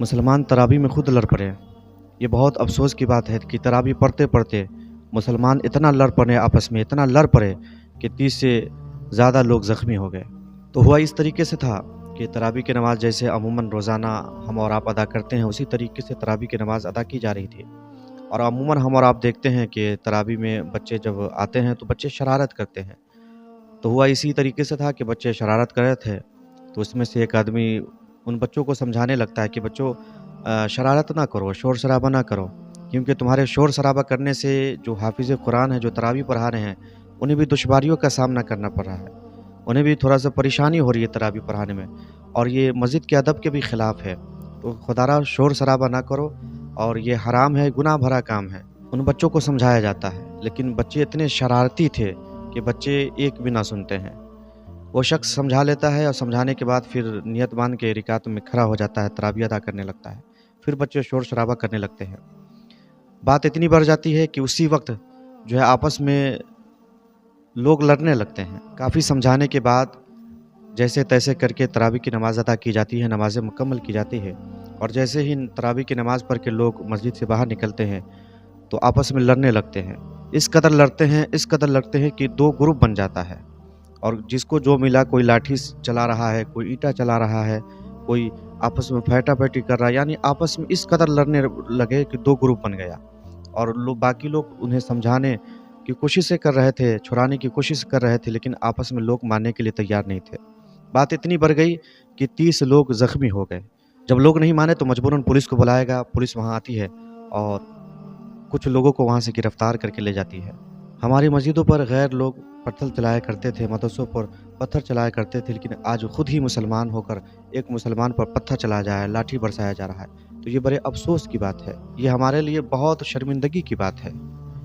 मुसलमान तरावी में खुद लड़ पड़े। ये बहुत अफ़सोस की बात है कि तरावी पढ़ते पढ़ते मुसलमान इतना लड़ पड़े, आपस में इतना लड़ पड़े कि 30 से ज़्यादा लोग ज़ख्मी हो गए। तो हुआ इस तरीके से था कि तरावी की नमाज़ जैसे अमूमन रोज़ाना हम और आप अदा करते हैं, उसी तरीके से तरावी की नमाज़ अदा की जा रही थी। और अमूमन हम और आप देखते हैं कि तरावी में बच्चे जब आते हैं तो बच्चे शरारत करते हैं। तो हुआ इसी तरीके से था कि बच्चे शरारत कर रहे थे, तो उसमें से एक आदमी उन बच्चों को समझाने लगता है कि बच्चों शरारत ना करो, शोर-शराबा ना करो, क्योंकि तुम्हारे शोर-शराबा करने से जो हाफ़िज़ कुरान हैं, जो तरावी पढ़ा रहे हैं, उन्हें भी दुश्वारियों का सामना करना पड़ रहा है। उन्हें भी थोड़ा-सा परेशानी हो रही है तरावी पढ़ाने में, और ये मस्जिद के अदब के भी ख़िलाफ़ है। तो खुदारा शोर-शराबा ना करो, और ये हराम है, गुनाह भरा काम है। उन बच्चों को समझाया जाता है, लेकिन बच्चे इतने शरारती थे कि बच्चे एक भी ना सुनते हैं। वो शख्स समझा लेता है और समझाने के बाद फिर नियत बांध के रिकात में खड़ा हो जाता है, तरावी अदा करने लगता है। फिर बच्चे शोर-शराबा करने लगते हैं। बात इतनी बढ़ जाती है कि उसी वक़्त जो है आपस में लोग लड़ने लगते हैं। काफ़ी समझाने के बाद जैसे-तैसे करके तरावी की नमाज़ अदा की जाती है, नमाज़ें मुकम्मल की जाती है, और जैसे ही तरावी की नमाज़ पढ़ के लोग मस्जिद से बाहर निकलते हैं, तो आपस में लड़ने लगते हैं। इस कदर लड़ते हैं कि 2 ग्रुप बन जाता है, और जिसको जो मिला, कोई लाठी चला रहा है, कोई ईंटा चला रहा है, कोई आपस में फैटा-फैटी कर रहा है, यानी आपस में इस कदर लड़ने लगे कि 2 ग्रुप बन गया। और बाकी लोग उन्हें समझाने की कोशिशें कर रहे थे, छुड़ाने की कोशिश कर रहे थे, लेकिन आपस में लोग मानने के लिए तैयार नहीं थे। बात इतनी बढ़ गई कि 30 लोग ज़ख्मी हो गए। जब लोग नहीं माने तो मजबूरन पुलिस को बुलाया गया, पुलिस वहाँ आती है और कुछ लोगों को वहाँ से गिरफ्तार करके ले जाती है। हमारी मस्जिदों पर गैर लोग पत्थर चलाया करते थे, मदरसों पर पत्थर चलाया करते थे, लेकिन आज खुद ही मुसलमान होकर एक मुसलमान पर पत्थर चलाया जा रहा है, लाठी बरसाया जा रहा है। तो ये बड़े अफ़सोस की बात है। ये हमारे लिए बहुत शर्मिंदगी की बात है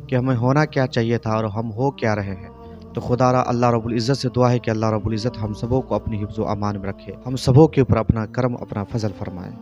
कि हमें होना क्या चाहिए था और हम हो क्या रहे हैं। तो खुदारा अल्लाह रब्बुल इज़्ज़त से दुआ है कि अल्लाह रब्बुल इज़्ज़त हम सबों को अपनी हिफ्ज़ व अमान में रखे, हम सबों के ऊपर अपना करम, अपना फ़ज़ल फ़रमाए।